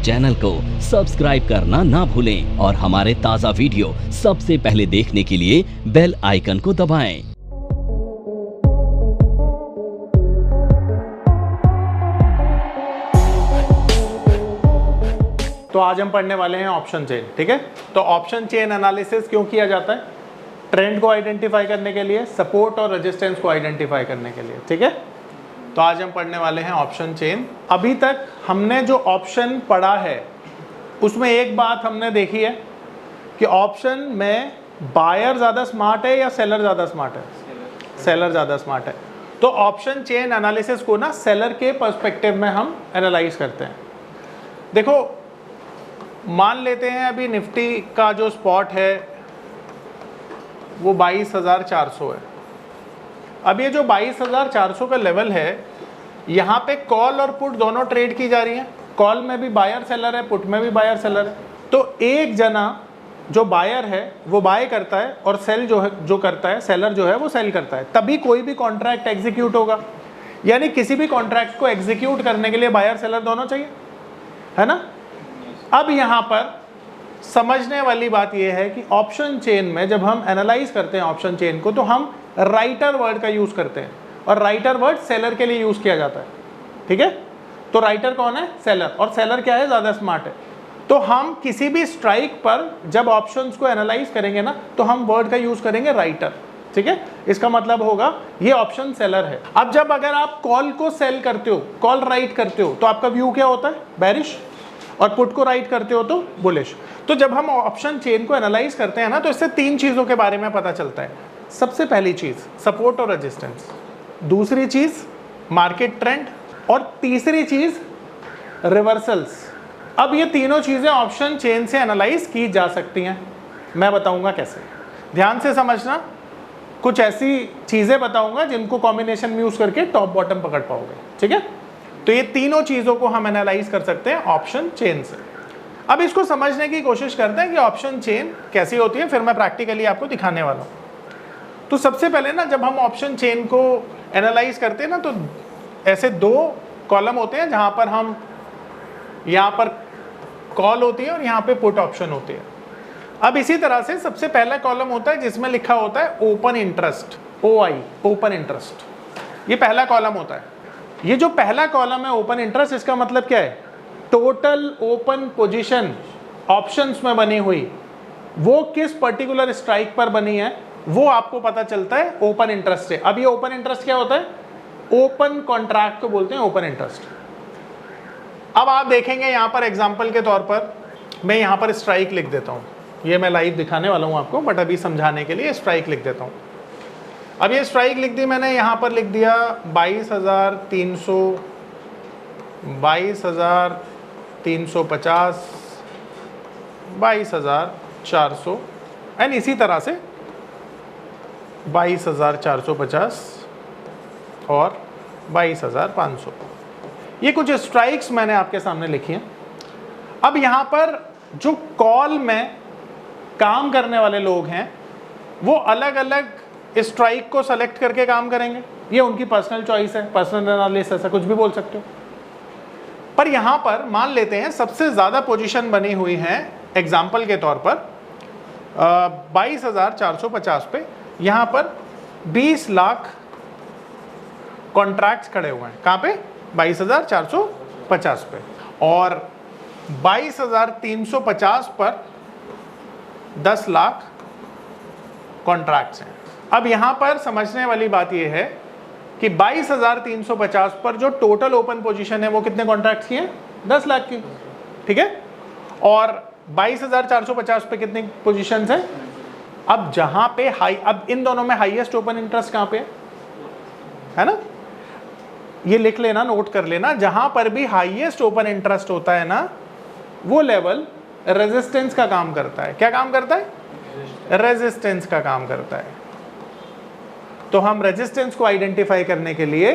Channel को subscribe करना ना भूलें और हमारे ताज़ा वीडियो सबसे पहले देखने के लिए बेल आइकन को दबाएं। तो आज हम पढ़ने वाले हैं ऑप्शन चेन। ठीक है, तो ऑप्शन चेन एनालिसिस क्यों किया जाता है? ट्रेंड को आइडेंटिफाई करने के लिए, सपोर्ट और रेजिस्टेंस को आइडेंटिफाई करने के लिए। ठीक है, तो आज हम पढ़ने वाले हैं ऑप्शन चेन। अभी तक हमने जो ऑप्शन पढ़ा है उसमें एक बात हमने देखी है कि ऑप्शन में बायर ज़्यादा स्मार्ट है या सेलर ज़्यादा स्मार्ट है? सेलर ज़्यादा स्मार्ट है। तो ऑप्शन चेन एनालिसिस को ना सेलर के पर्सपेक्टिव में हम एनालाइज करते हैं। देखो, मान लेते हैं अभी निफ्टी का जो स्पॉट है वो 22,400 है। अब ये जो 22,400 का लेवल है, यहाँ पे कॉल और पुट दोनों ट्रेड की जा रही हैं। कॉल में भी बायर सेलर है, पुट में भी बायर सेलर है। तो एक जना जो बायर है वो बाय करता है और सेल जो करता है, सेलर जो है वो सेल करता है, तभी कोई भी कॉन्ट्रैक्ट एग्जीक्यूट होगा। यानी किसी भी कॉन्ट्रैक्ट को एग्जीक्यूट करने के लिए बायर सेलर दोनों चाहिए, है ना। अब यहाँ पर समझने वाली बात यह है कि ऑप्शन चेन में जब हम एनालाइज करते हैं ऑप्शन चेन को, तो हम राइटर वर्ड का यूज करते हैं और राइटर वर्ड सेलर के लिए यूज किया जाता है। ठीक है, तो राइटर कौन है? सेलर। और सेलर क्या है? ज्यादा स्मार्ट है। तो हम किसी भी स्ट्राइक पर जब ऑप्शंस को एनालाइज करेंगे ना, तो हम वर्ड का यूज करेंगे राइटर। ठीक है, इसका मतलब होगा ये ऑप्शन सेलर है। अब जब अगर आप कॉल को सेल करते हो, कॉल राइट करते हो, तो आपका व्यू क्या होता है? बेरिश। और पुट को राइट करते हो तो बुलिश। तो जब हम ऑप्शन चेन को एनालाइज करते हैं ना, तो इससे तीन चीजों के बारे में पता चलता है। सबसे पहली चीज सपोर्ट और रेजिस्टेंस, दूसरी चीज मार्केट ट्रेंड, और तीसरी चीज रिवर्सल्स। अब ये तीनों चीजें ऑप्शन चेन से एनालाइज की जा सकती हैं। मैं बताऊंगा कैसे, ध्यान से समझना। कुछ ऐसी चीजें बताऊंगा जिनको कॉम्बिनेशन में यूज करके टॉप बॉटम पकड़ पाओगे। ठीक है, तो ये तीनों चीजों को हम एनालाइज कर सकते हैं ऑप्शन चेन से। अब इसको समझने की कोशिश करते हैं कि ऑप्शन चेन कैसी होती है, फिर मैं प्रैक्टिकली आपको दिखाने वाला हूं। तो सबसे पहले ना, जब हम ऑप्शन चेन को एनालाइज करते हैं ना, तो ऐसे दो कॉलम होते हैं जहां पर हम, यहां पर कॉल होती है और यहां पे पुट ऑप्शन होती है। अब इसी तरह से सबसे पहला कॉलम होता है जिसमें लिखा होता है open interest, OI, open interest. ये पहला कॉलम होता है। ये जो पहला कॉलम है ओपन इंटरेस्ट, इसका मतलब क्या है? टोटल ओपन पोजीशन ऑप्शंस में बनी हुई, वो किस पर्टिकुलर स्ट्राइक पर बनी है वो आपको पता चलता है ओपन इंटरेस्ट से। अब ये ओपन इंटरेस्ट क्या होता है? ओपन कॉन्ट्रैक्ट को बोलते हैं ओपन इंटरेस्ट। अब आप देखेंगे यहां पर एग्जांपल के तौर पर मैं यहां पर स्ट्राइक लिख देता हूं। ये मैं लाइव दिखाने वाला हूं आपको, बट अभी समझाने के लिए स्ट्राइक लिख देता हूं। अब ये स्ट्राइक लिख दी मैंने, यहां पर लिख दिया 22,300, 22,350, 22,400 एंड इसी तरह से 22,450 और 22,500। ये कुछ स्ट्राइक्स मैंने आपके सामने लिखी हैं। अब यहां पर जो कॉल में काम करने वाले लोग हैं वो अलग अलग स्ट्राइक को सेलेक्ट करके काम करेंगे। ये उनकी पर्सनल चॉइस है, पर्सनल एनालिसिस, ऐसा कुछ भी बोल सकते हो। पर यहां पर मान लेते हैं सबसे ज्यादा पोजीशन बनी हुई है एग्जाम्पल के तौर पर 22,450 पे, यहां पर 20 लाख कॉन्ट्रैक्ट्स खड़े हुए हैं। कहां पे? 22,450 पे। और 22,350 पर 10 लाख कॉन्ट्रैक्ट्स हैं। अब यहां पर समझने वाली बात यह है कि 22,350 पर जो टोटल ओपन पोजीशन है वो कितने कॉन्ट्रैक्ट्स की है? 10 लाख की। ठीक है, और 22,450 पे कितनी पोजीशंस है? अब जहां पे हाई, अब इन दोनों में हाईएस्ट ओपन इंटरेस्ट कहां पे है ना? ये लिख लेना, नोट कर लेना। जहां पर भी हाईएस्ट ओपन इंटरेस्ट होता है ना, वो लेवल रेजिस्टेंस का काम करता है। क्या काम करता है? रेजिस्टेंस का काम करता है। तो हम रेजिस्टेंस को आइडेंटिफाई करने के लिए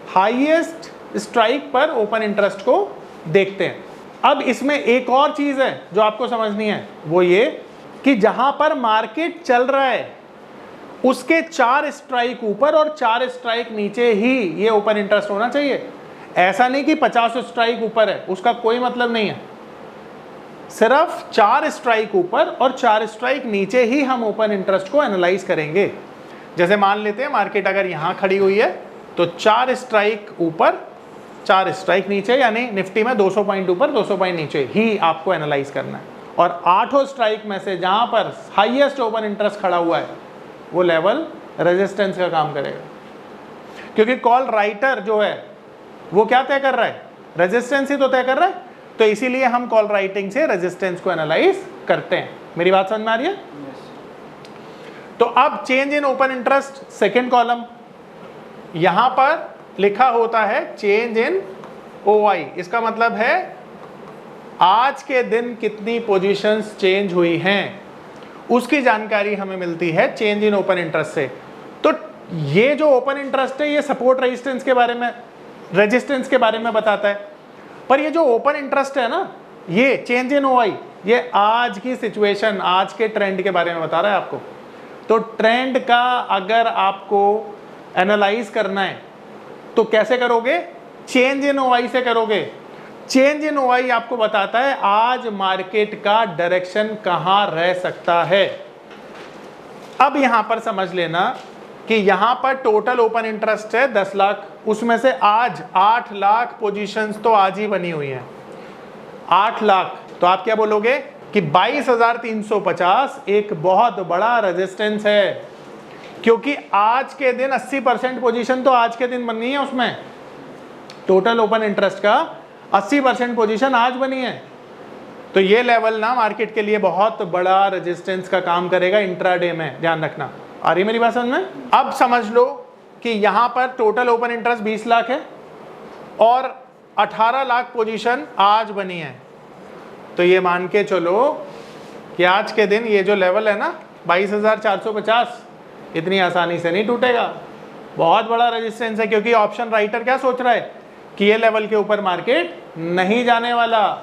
हाईएस्ट स्ट्राइक पर ओपन इंटरेस्ट को देखते हैं। अब इसमें एक और चीज है जो आपको समझनी है, वो ये कि जहां पर मार्केट चल रहा है उसके 4 स्ट्राइक ऊपर और 4 स्ट्राइक नीचे ही ये ओपन इंटरेस्ट होना चाहिए। ऐसा नहीं कि 50 स्ट्राइक ऊपर है, उसका कोई मतलब नहीं है। सिर्फ 4 स्ट्राइक ऊपर और 4 स्ट्राइक नीचे ही हम ओपन इंटरेस्ट को एनालाइज करेंगे। जैसे मान लेते हैं मार्केट अगर यहाँ खड़ी हुई है तो 4 स्ट्राइक ऊपर 4 स्ट्राइक नीचे, यानी निफ्टी में 200 पॉइंट ऊपर 200 पॉइंट नीचे ही आपको एनालाइज करना है। और 8 स्ट्राइक में से जहाँ पर हाईएस्ट ओपन इंटरेस्ट खड़ा हुआ है वो लेवल रेजिस्टेंस का काम करेगा, क्योंकि कॉल राइटर जो है वो क्या तय कर रहा है, रेजिस्टेंस ही तो तय कर रहा है। तो इसीलिए हम कॉल राइटिंग से रेजिस्टेंस को एनालाइज करते हैं। मेरी बात समझ में आ रही है? तो अब change in open interest second column, यहां पर लिखा होता है चेंज इन OI। इसका मतलब है आज के दिन कितनी पोजीशंस चेंज हुई हैं उसकी जानकारी हमें मिलती है चेंज इन ओपन इंटरेस्ट से। तो ये जो ओपन इंटरेस्ट है ये सपोर्ट रेजिस्टेंस के बारे में, रेजिस्टेंस के बारे में बताता है, पर ये जो ओपन इंटरेस्ट है ना, ये चेंज इन OI, ये आज की सिचुएशन, आज के ट्रेंड के बारे में बता रहा है आपको। तो ट्रेंड का अगर आपको एनालाइज करना है तो कैसे करोगे, चेंज इन OI से करोगे। चेंज इन OI आपको बताता है आज मार्केट का डायरेक्शन कहां रह सकता है। अब यहां पर समझ लेना कि यहां पर टोटल ओपन इंटरेस्ट है 10 लाख, उसमें से आज 8 लाख पोजीशंस तो आज ही बनी हुई हैं, 8 लाख। तो आप क्या बोलोगे कि 22,350 एक बहुत बड़ा रेजिस्टेंस है, क्योंकि आज के दिन 80% पोजीशन तो आज के दिन बनी है, उसमें टोटल ओपन इंटरेस्ट का 80% पोजीशन आज बनी है। तो ये लेवल ना मार्केट के लिए बहुत बड़ा रेजिस्टेंस का काम करेगा इंट्राडे में, ध्यान रखना। आ रही मेरी बात समझ में? अब समझ लो कि यहां पर टोटल ओपन इंटरेस्ट 20 लाख है और 18 लाख पोजीशन आज बनी है। तो ये मान के चलो कि आज के दिन ये जो लेवल है ना 22,450, इतनी आसानी से नहीं टूटेगा, बहुत बड़ा रेजिस्टेंस है, क्योंकि ऑप्शन राइटर क्या सोच रहा है कि ये लेवल के ऊपर मार्केट नहीं जाने वाला,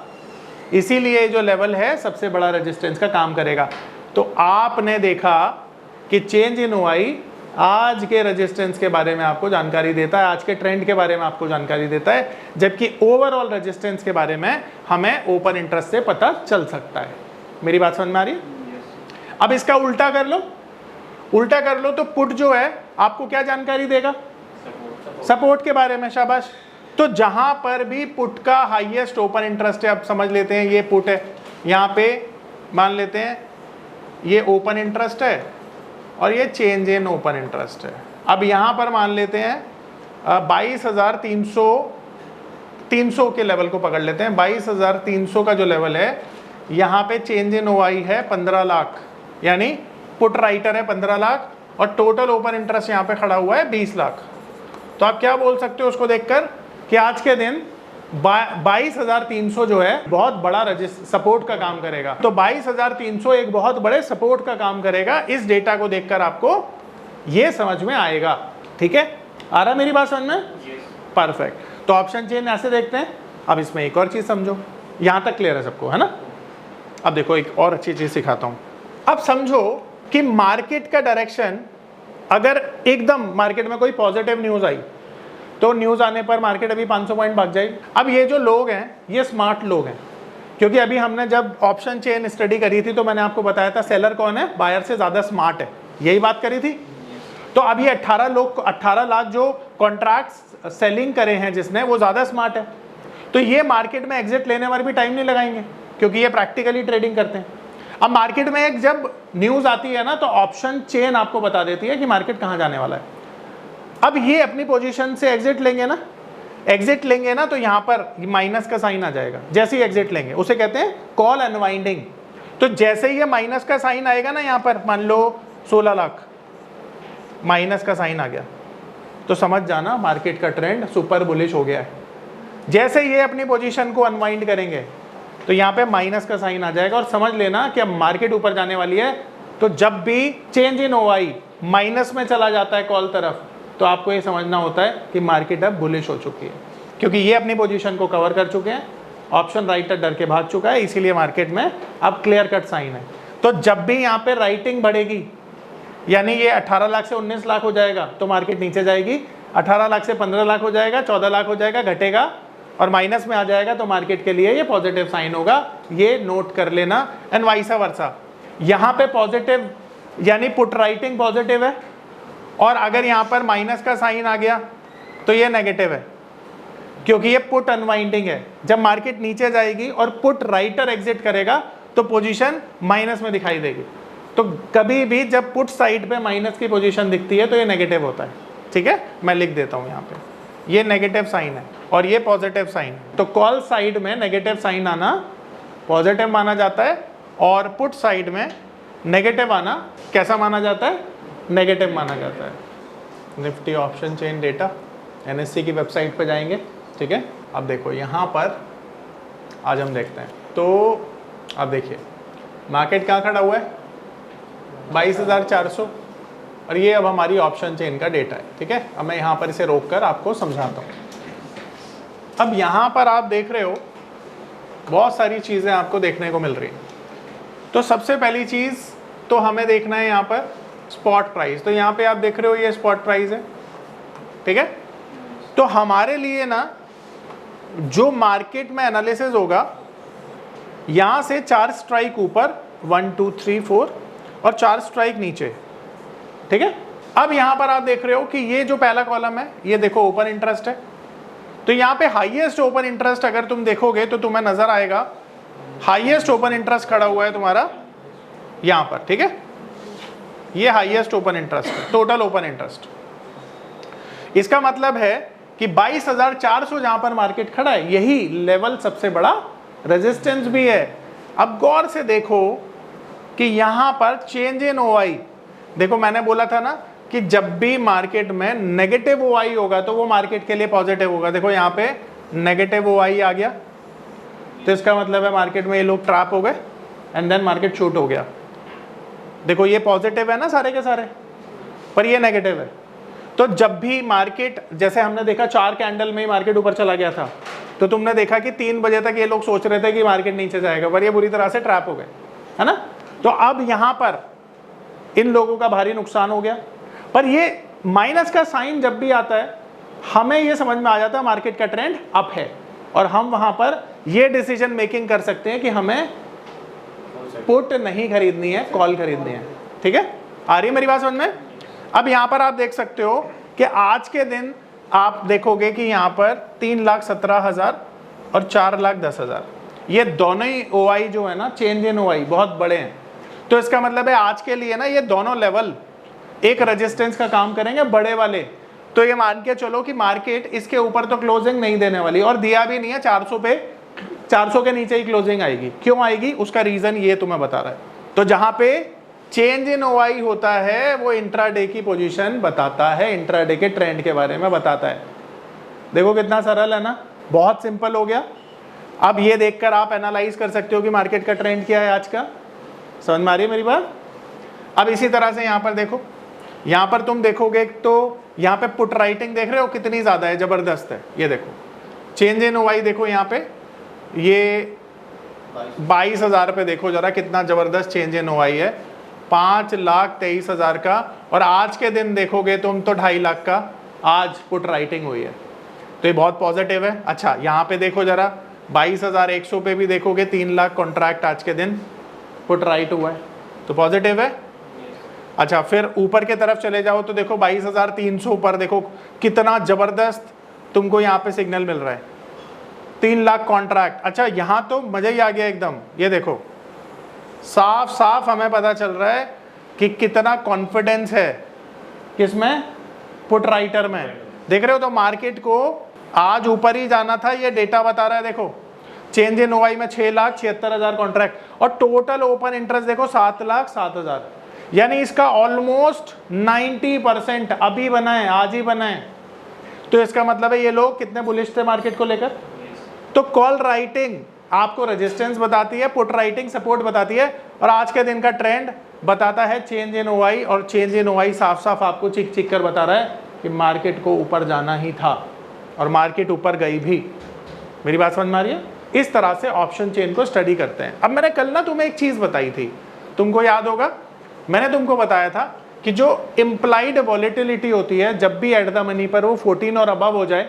इसीलिए जो लेवल है सबसे बड़ा रेजिस्टेंस का काम करेगा। तो आपने देखा कि चेंज इन OI आज के रेजिस्टेंस के बारे में आपको जानकारी देता है, आज के ट्रेंड के बारे में आपको जानकारी देता है, जबकि ओवरऑल रेजिस्टेंस के बारे में हमें ओपन इंटरेस्ट से पता चल सकता है। मेरी बात समझ में आ रही है? अब इसका उल्टा कर लो, उल्टा कर लो तो पुट जो है आपको क्या जानकारी देगा, सपोर्ट के बारे में। शाबाश। तो जहां पर भी पुट का हाईएस्ट ओपन इंटरेस्ट है, अब समझ लेते हैं ये पुट है, यहाँ पे मान लेते हैं ये ओपन इंटरेस्ट है और ये चेंज इन ओपन इंटरेस्ट है। अब यहाँ पर मान लेते हैं 22,300 के लेवल को पकड़ लेते हैं। 22,300 का जो लेवल है, यहाँ पे चेंज इन OI है 15 लाख, यानी पुट राइटर है 15 लाख और टोटल ओपन इंटरेस्ट यहाँ पे खड़ा हुआ है 20 लाख। तो आप क्या बोल सकते हो उसको देखकर कि आज के दिन 22,300 जो है बहुत बड़ा सपोर्ट का काम करेगा। तो 22,300 एक बहुत बड़े सपोर्ट का काम करेगा। इस डेटा को देखकर आपको ये समझ में आएगा। ठीक है, आ रहा मेरी बात समझ में? परफेक्ट। तो ऑप्शन चेन ऐसे देखते हैं। अब इसमें एक और चीज समझो, यहां तक क्लियर है सबको, है ना? अब देखो एक और अच्छी चीज सिखाता हूं। अब समझो कि मार्केट का डायरेक्शन, अगर एकदम मार्केट में कोई पॉजिटिव न्यूज आई तो न्यूज आने पर मार्केट अभी 500 पॉइंट भाग जाएगी। अब ये जो लोग हैं ये स्मार्ट लोग हैं, क्योंकि अभी हमने जब ऑप्शन चेन स्टडी करी थी तो मैंने आपको बताया था सेलर कौन है, बायर से ज्यादा स्मार्ट है, यही बात करी थी। तो अब ये 18 लाख जो कॉन्ट्रैक्ट सेलिंग करे हैं जिसने, वो ज्यादा स्मार्ट है। तो ये मार्केट में एग्जिट लेने में भी टाइम नहीं लगाएंगे, क्योंकि ये प्रैक्टिकली ट्रेडिंग करते हैं। अब मार्केट में एक जब न्यूज आती है ना तो ऑप्शन चेन आपको बता देती है कि मार्केट कहां जाने वाला है। अब ये अपनी पोजीशन से एग्जिट लेंगे ना, एग्जिट लेंगे ना तो यहां पर माइनस का साइन आ जाएगा। जैसे ही एग्जिट लेंगे उसे कहते हैं कॉल अनवाइंडिंग। तो जैसे ही ये माइनस का साइन आएगा ना, यहां पर मान लो 16 लाख माइनस का साइन आ गया, तो समझ जाना मार्केट का ट्रेंड सुपर बुलिश हो गया है। जैसे ये अपनी पोजीशन को अनवाइंड करेंगे तो यहाँ पे माइनस का साइन आ जाएगा और समझ लेना कि अब मार्केट ऊपर जाने वाली है। तो जब भी चेंज इन OI माइनस में चला जाता है कॉल तरफ, तो आपको ये समझना होता है कि मार्केट अब बुलिश हो चुकी है, क्योंकि ये अपनी पोजीशन को कवर कर चुके हैं, ऑप्शन राइटर डर के भाग चुका है, इसीलिए मार्केट में अब क्लियर कट साइन है। तो जब भी यहाँ पे राइटिंग बढ़ेगी, यानी ये 18 लाख से 19 लाख हो जाएगा तो मार्केट नीचे जाएगी, 18 लाख से 15 लाख हो जाएगा, 14 लाख हो जाएगा, घटेगा और माइनस में आ जाएगा तो मार्केट के लिए ये पॉजिटिव साइन होगा, ये नोट कर लेना। एंड वाइस वर्सा, यहाँ पे पॉजिटिव यानी पुट राइटिंग पॉजिटिव है, और अगर यहाँ पर माइनस का साइन आ गया तो ये नेगेटिव है, क्योंकि ये पुट अनवाइंडिंग है। जब मार्केट नीचे जाएगी और पुट राइटर एग्जिट करेगा तो पोजीशन माइनस में दिखाई देगी। तो कभी भी जब पुट साइड पे माइनस की पोजीशन दिखती है तो ये नेगेटिव होता है, ठीक है। मैं लिख देता हूँ यहाँ पे, ये नेगेटिव साइन है और ये पॉजिटिव साइन है। तो कॉल साइड में नेगेटिव साइन आना पॉजिटिव माना जाता है, और पुट साइड में नेगेटिव आना कैसा माना जाता है, नेगेटिव माना जाता है। Nifty option chain data NSE की वेबसाइट पे जाएंगे, ठीक है। अब देखो यहाँ पर आज हम देखते हैं, तो अब देखिए मार्केट कहाँ खड़ा हुआ है, 22,400, और ये अब हमारी ऑप्शन चेन का डेटा है, ठीक है। अब मैं यहाँ पर इसे रोक कर आपको समझाता हूँ। अब यहाँ पर आप देख रहे हो बहुत सारी चीज़ें आपको देखने को मिल रही हैं। तो सबसे पहली चीज़ तो हमें देखना है यहाँ पर स्पॉट प्राइस। तो यहाँ पे आप देख रहे हो ये स्पॉट प्राइस है, ठीक है। तो हमारे लिए ना जो मार्केट में एनालिसिस होगा, यहाँ से 4 स्ट्राइक ऊपर 1 2 3 4 और 4 स्ट्राइक नीचे, ठीक है। अब यहाँ पर आप देख रहे हो कि ये जो पहला कॉलम है ये देखो ओपन इंटरेस्ट है। तो यहाँ पे हाईएस्ट ओपन इंटरेस्ट अगर तुम देखोगे तो तुम्हें नजर आएगा हाईएस्ट ओपन इंटरेस्ट खड़ा हुआ है तुम्हारा यहाँ पर, ठीक है। ये हाईएस्ट ओपन इंटरेस्ट है, टोटल ओपन इंटरेस्ट। इसका मतलब है कि 22,400 जहां पर मार्केट खड़ा है यही लेवल सबसे बड़ा रेजिस्टेंस भी है। अब गौर से देखो कि यहां पर चेंज इन OI, देखो मैंने बोला था ना कि जब भी मार्केट में नेगेटिव OI होगा तो वो मार्केट के लिए पॉजिटिव होगा। देखो यहाँ पे नेगेटिव OI आ गया, तो इसका मतलब है मार्केट में ये लोग ट्रैप हो गए एंड देन मार्केट शूट हो गया। देखो ये पॉजिटिव है ना सारे के सारे, पर ये नेगेटिव है। तो जब भी मार्केट, जैसे हमने देखा 4 कैंडल में ही मार्केट ऊपर चला गया था, तो तुमने देखा कि 3 बजे तक ये लोग सोच रहे थे कि मार्केट नीचे जाएगा, पर ये बुरी तरह से ट्रैप हो गए, है ना। तो अब यहाँ पर इन लोगों का भारी नुकसान हो गया। पर ये माइनस का साइन जब भी आता है हमें ये समझ में आ जाता है मार्केट का ट्रेंड अप है, और हम वहां पर ये डिसीजन मेकिंग कर सकते हैं कि हमें पुट नहीं खरीदनी है, कॉल खरीदनी है, ठीक है। आ रही है मेरी बात समझ में। अब यहाँ पर आप देख सकते हो कि आज के दिन आप देखोगे कि यहाँ पर 3,17,000 और 4,10,000 ये दोनों ही OI जो है ना, चेंज इन OI बहुत बड़े हैं। तो इसका मतलब है आज के लिए ना ये दोनों लेवल एक रेजिस्टेंस का काम करेंगे, बड़े वाले। तो ये मान के चलो कि मार्केट इसके ऊपर तो क्लोजिंग नहीं देने वाली, और दिया भी नहीं है 400 पे, 400 के नीचे ही क्लोजिंग आएगी। क्यों आएगी उसका रीजन ये तुम्हें बता रहा है। तो जहां पे चेंज इन OI होता है वो इंट्राडे की पोजीशन बताता है, इंट्राडे के ट्रेंड के बारे में बताता है। देखो कितना सरल है ना, बहुत सिंपल हो गया। अब ये देखकर आप एनालाइज कर सकते हो कि मार्केट का ट्रेंड क्या है आज का। समझ में आ रही है मेरी बात। अब इसी तरह से यहाँ पर देखो, यहाँ पर तुम देखोगे तो यहाँ पे पुट राइटिंग देख रहे हो कितनी ज़्यादा है, ज़बरदस्त है। ये देखो चेंज इन OI देखो, यहाँ पे ये 22,000 पे देखो जरा कितना ज़बरदस्त चेंज इन OI है, 5,23,000 का। और आज के दिन देखोगे तुम तो 2.5 लाख का आज पुट राइटिंग हुई है, तो ये बहुत पॉजिटिव है। अच्छा यहाँ पे देखो जरा 22,100 पे भी देखोगे 3 लाख कॉन्ट्रैक्ट आज के दिन पुट राइट हुआ है, तो पॉजिटिव है। अच्छा फिर ऊपर के तरफ चले जाओ तो देखो 22,300 पर देखो कितना ज़बरदस्त तुमको यहाँ पे सिग्नल मिल रहा है, 3 लाख कॉन्ट्रैक्ट। अच्छा यहाँ तो मज़ा ही आ गया एकदम। ये देखो साफ साफ हमें पता चल रहा है कि कितना कॉन्फिडेंस है किसमें, पुट राइटर में। देख रहे हो तो मार्केट को आज ऊपर ही जाना था, ये डेटा बता रहा है। देखो चेंज इन OI में 6,76,000 कॉन्ट्रैक्ट और टोटल ओपन इंटरेस्ट देखो 7,07,000, यानी इसका ऑलमोस्ट 90% अभी बना है, आज ही बना है। तो इसका मतलब है ये लोग कितने बुलिश थे मार्केट को लेकर। तो कॉल राइटिंग आपको रेजिस्टेंस बताती है, पुट राइटिंग सपोर्ट बताती है, और आज के दिन का ट्रेंड बताता है चेंज इन OI। और चेंज इन OI साफ साफ आपको चिक चिक कर बता रहा है कि मार्केट को ऊपर जाना ही था, और मार्केट ऊपर गई भी। मेरी बात समझ में आ रही है। इस तरह से ऑप्शन चेन को स्टडी करते हैं। अब मैंने कल ना तुम्हें एक चीज़ बताई थी, तुमको याद होगा, मैंने तुमको बताया था कि जो इम्प्लाइड वॉलेटिलिटी होती है जब भी एट द मनी पर वो 14 और अबव हो जाए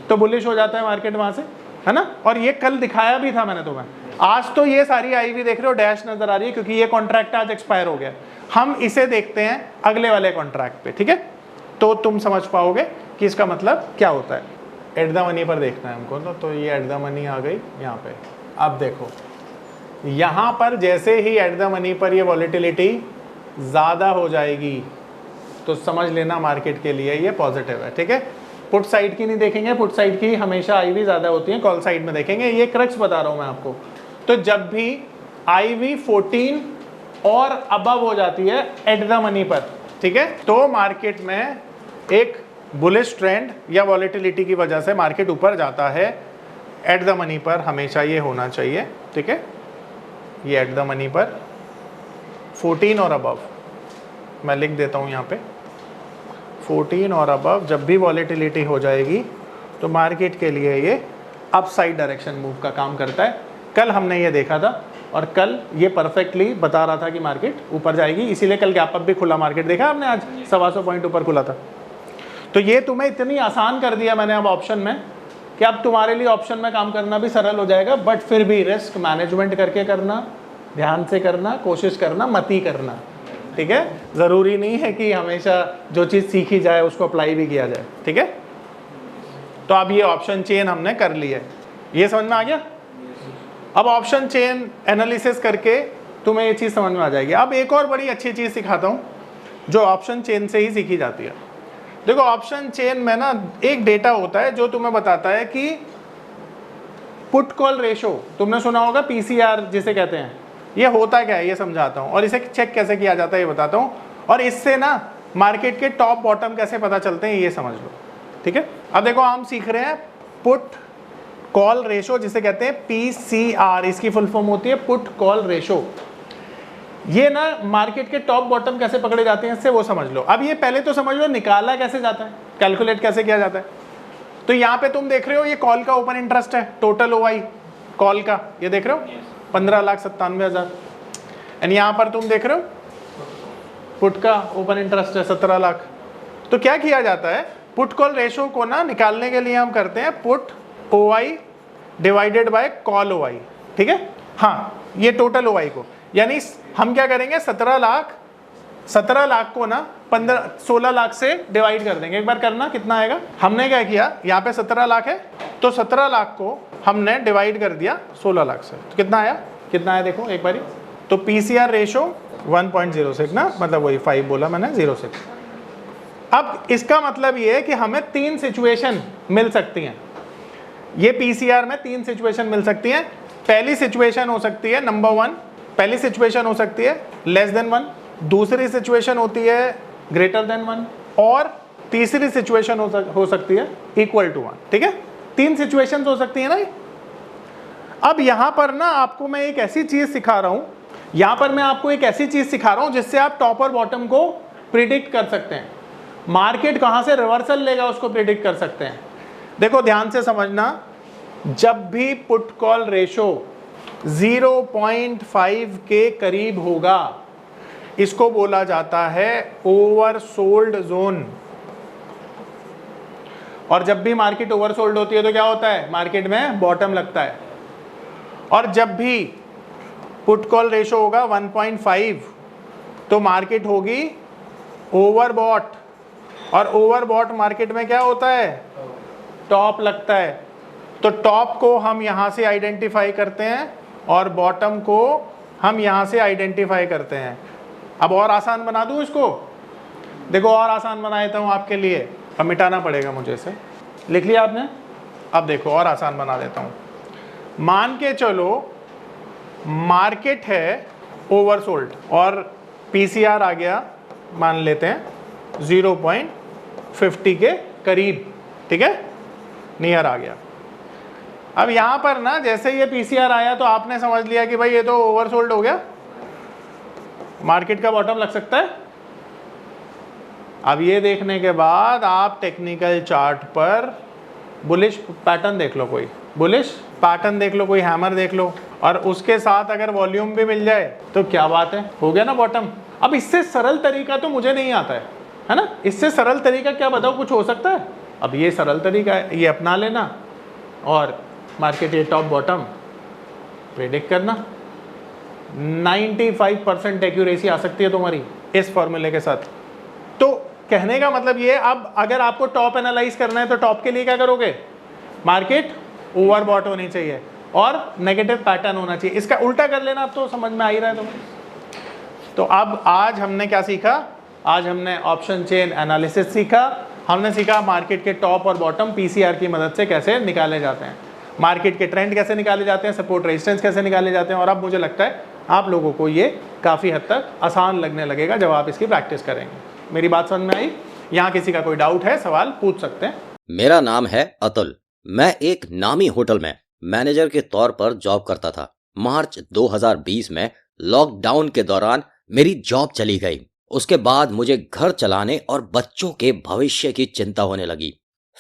तो बुलिश हो जाता है मार्केट वहां से, है ना। और ये कल दिखाया भी था मैंने तुम्हें। आज तो ये सारी IV देख रहे हो डैश नजर आ रही है क्योंकि ये कॉन्ट्रैक्ट आज एक्सपायर हो गया। हम इसे देखते हैं अगले वाले कॉन्ट्रैक्ट पे, ठीक है, तो तुम समझ पाओगे कि इसका मतलब क्या होता है। एट द मनी पर देखना है हमको, तो ये एट द मनी आ गई यहाँ पे। अब देखो यहाँ पर जैसे ही एट द मनी पर ये वॉलेटिलिटी ज़्यादा हो जाएगी तो समझ लेना मार्केट के लिए ये पॉजिटिव है, ठीक है। पुट साइड की नहीं देखेंगे, पुट साइड की हमेशा IV ज़्यादा होती है, कॉल साइड में देखेंगे। ये क्रक्स बता रहा हूँ मैं आपको। तो जब भी IV 14 और अबव हो जाती है एट द मनी पर, ठीक है, तो मार्केट में एक बुलिश ट्रेंड या वॉलेटिलिटी की वजह से मार्केट ऊपर जाता है। एट द मनी पर हमेशा ये होना चाहिए, ठीक है। ये एट द मनी पर 14 और अबव, मैं लिख देता हूँ यहाँ पे 14 और अबव जब भी वॉलेटिलिटी हो जाएगी तो मार्केट के लिए ये अपसाइड डायरेक्शन मूव का काम करता है। कल हमने ये देखा था और कल ये परफेक्टली बता रहा था कि मार्केट ऊपर जाएगी, इसीलिए कल गैप अप भी खुला मार्केट। देखा आपने आज 125 पॉइंट ऊपर खुला था। तो ये तुम्हें इतनी आसान कर दिया मैंने अब ऑप्शन में कि अब तुम्हारे लिए ऑप्शन में काम करना भी सरल हो जाएगा, बट फिर भी रिस्क मैनेजमेंट करके करना, ध्यान से करना, कोशिश करना, मती करना, ठीक है। ज़रूरी नहीं है कि हमेशा जो चीज़ सीखी जाए उसको अप्लाई भी किया जाए, ठीक है। तो अब ये ऑप्शन चेन हमने कर ली है, ये समझ में आ गया। अब ऑप्शन चेन एनालिसिस करके तुम्हें ये चीज़ समझ में आ जाएगी। अब एक और बड़ी अच्छी चीज़ सिखाता हूँ जो ऑप्शन चेन से ही सीखी जाती है। देखो ऑप्शन चेन में ना एक डेटा होता है जो तुम्हें बताता है कि पुट कॉल रेशो, तुमने सुना होगा PCR जिसे कहते हैं, ये होता क्या है ये समझाता हूँ और इसे चेक कैसे किया जाता है ये बताता हूँ, और इससे ना मार्केट के टॉप बॉटम कैसे पता चलते हैं ये समझ लो, ठीक है। अब देखो हम सीख रहे हैं पुट कॉल रेशो जिसे कहते हैं PCR, इसकी फुल फॉर्म होती है पुट कॉल रेशो। ये ना मार्केट के टॉप बॉटम कैसे पकड़े जाते हैं इससे वो समझ लो। अब ये पहले तो समझ लो निकाला कैसे जाता है, कैलकुलेट कैसे किया जाता है। तो यहाँ पे तुम देख रहे हो ये कॉल का ओपन इंटरेस्ट है, टोटल OI कॉल का, ये देख रहे हो 15,97,000। एंड यहाँ पर तुम देख रहे हो पुट का ओपन इंटरेस्ट है 17 लाख। तो क्या किया जाता है, पुट कॉल रेशो को ना निकालने के लिए हम करते हैं put OI divided by call OI, ठीक है। हाँ ये टोटल OI को, यानी हम क्या करेंगे 17 लाख को ना 16 लाख से डिवाइड कर देंगे। एक बार करना कितना आएगा। हमने क्या किया, यहाँ पे 17 लाख है तो 17 लाख को हमने डिवाइड कर दिया 16 लाख से, तो कितना आया देखो एक बारी। तो PCR रेशो 1.06 ना, मतलब वही 5 बोला मैंने 06। अब इसका मतलब ये है कि हमें 3 सिचुएशन मिल सकती हैं, ये PCR में 3 सिचुएशन मिल सकती हैं। पहली सिचुएशन हो सकती है नंबर 1, पहली सिचुएशन हो सकती है लेस देन 1, दूसरी सिचुएशन होती है ग्रेटर देन 1 और तीसरी सिचुएशन हो सकती है इक्वल टू 1, ठीक है। 3 सिचुएशन हो सकती है ना। अब यहां पर ना आपको मैं एक ऐसी चीज सिखा रहा हूं, जिससे आप टॉप और बॉटम को प्रिडिक्ट कर सकते हैं। मार्केट कहां से रिवर्सल लेगा उसको प्रिडिक्ट कर सकते हैं। देखो ध्यान से समझना, जब भी पुट कॉल रेशो 0.5 के करीब होगा इसको बोला जाता है ओवरसोल्ड जोन। और जब भी मार्केट ओवरसोल्ड होती है तो क्या होता है, मार्केट में बॉटम लगता है। और जब भी पुट कॉल रेशो होगा 1.5 तो मार्केट होगी ओवरबॉट, और ओवरबॉट मार्केट में क्या होता है, टॉप लगता है। तो टॉप को हम यहां से आइडेंटिफाई करते हैं और बॉटम को हम यहां से आइडेंटिफाई करते हैं। अब और आसान बना दूं इसको, देखो और आसान बना देता हूं आपके लिए। अब मिटाना पड़ेगा मुझे इसे, लिख लिया आपने। अब देखो और आसान बना देता हूं। मान के चलो मार्केट है ओवरसोल्ड और PCR आ गया, मान लेते हैं 0.50 के करीब, ठीक है, नियर आ गया। अब यहां पर ना जैसे ये PCR आया तो आपने समझ लिया कि भाई ये तो ओवरसोल्ड हो गया, मार्केट का बॉटम लग सकता है। अब ये देखने के बाद आप टेक्निकल चार्ट पर बुलिश पैटर्न देख लो, कोई बुलिश पैटर्न देख लो, कोई हैमर देख लो, और उसके साथ अगर वॉल्यूम भी मिल जाए तो क्या बात है, हो गया ना बॉटम। अब इससे सरल तरीका तो मुझे नहीं आता है ना, इससे सरल तरीका क्या बताओ, कुछ हो सकता है? अब ये सरल तरीका है, ये अपना लेना और मार्केट ये टॉप बॉटम प्रेडिक्ट करना। 95% एक्यूरेसी आ सकती है तुम्हारी इस फॉर्मूले के साथ। तो कहने का मतलब ये, अब अगर आपको टॉप एनालाइज करना है तो टॉप के लिए क्या करोगे, मार्केट ओवरबॉट होनी चाहिए और नेगेटिव पैटर्न होना चाहिए। इसका उल्टा कर लेना, अब तो समझ में आ ही रहा है तुम्हें। तो अब आज हमने क्या सीखा, आज हमने ऑप्शन चेन एनालिसिस सीखा। हमने सीखा मार्केट के टॉप और बॉटम पीसीआर की मदद से कैसे निकाले जाते हैं, मार्केट के ट्रेंड कैसे निकाले जाते हैं, सपोर्ट रेजिस्टेंस कैसे निकाले जाते हैं। और अब मुझे लगता है आप लोगों को ये काफ़ी हद तक आसान लगने लगेगा जब आप इसकी प्रैक्टिस करेंगे। मेरी बात समझ में आई? यहाँ किसी का कोई डाउट है, सवाल पूछ सकते हैं। मेरा नाम है अतुल। मैं एक नामी होटल में मैनेजर के तौर पर जॉब करता था। मार्च 2020 में लॉकडाउन के दौरान मेरी जॉब चली गई। उसके बाद मुझे घर चलाने और बच्चों के भविष्य की चिंता होने लगी।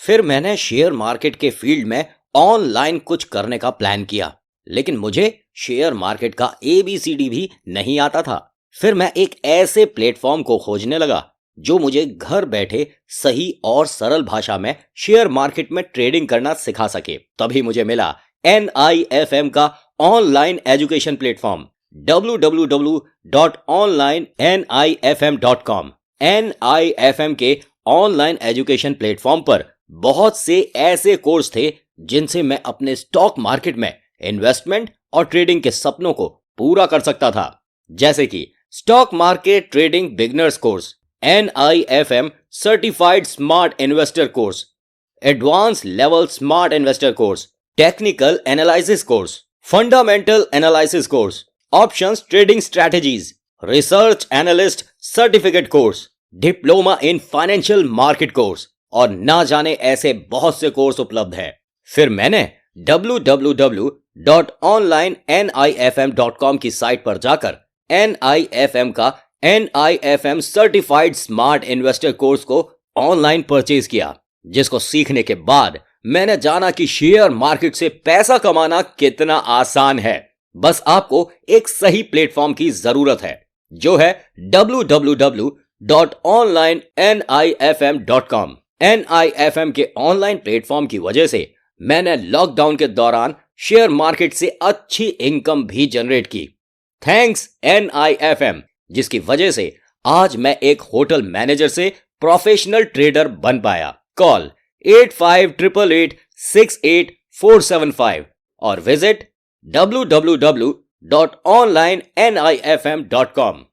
फिर मैंने शेयर मार्केट के फील्ड में ऑनलाइन कुछ करने का प्लान किया, लेकिन मुझे शेयर मार्केट का ABCD भी नहीं आता था। फिर मैं एक ऐसे प्लेटफॉर्म को खोजने लगा जो मुझे घर बैठे सही और सरल भाषा में शेयर मार्केट में ट्रेडिंग करना सिखा सके। तभी मुझे मिला NIFM का online education platform www.onlinenifm.com। NIFM के ऑनलाइन एजुकेशन प्लेटफॉर्म पर बहुत से ऐसे कोर्स थे जिनसे मैं अपने स्टॉक मार्केट में इन्वेस्टमेंट और ट्रेडिंग के सपनों को पूरा कर सकता था, जैसे कि stock market trading beginners course, NIFM certified smart investor course, advance level smart investor course, technical analysis course, fundamental analysis course, options trading strategies, research analyst certificate course, diploma in financial market course और ना जाने ऐसे बहुत से course उपलब्ध हैं। फिर मैंने www.onlinenifm.com की साइट पर जाकर NIFM का NIFM certified smart investor course को ऑनलाइन परचेज किया, जिसको सीखने के बाद मैंने जाना कि शेयर मार्केट से पैसा कमाना कितना आसान है। बस आपको एक सही प्लेटफॉर्म की जरूरत है, जो है www.onlinenifm.com। NIFM के ऑनलाइन प्लेटफॉर्म की वजह से मैंने लॉकडाउन के दौरान शेयर मार्केट से अच्छी इनकम भी जनरेट की। थैंक्स NIFM, जिसकी वजह से आज मैं एक होटल मैनेजर से प्रोफेशनल ट्रेडर बन पाया। कॉल 8588868475 और विजिट www.onlinenifm.com।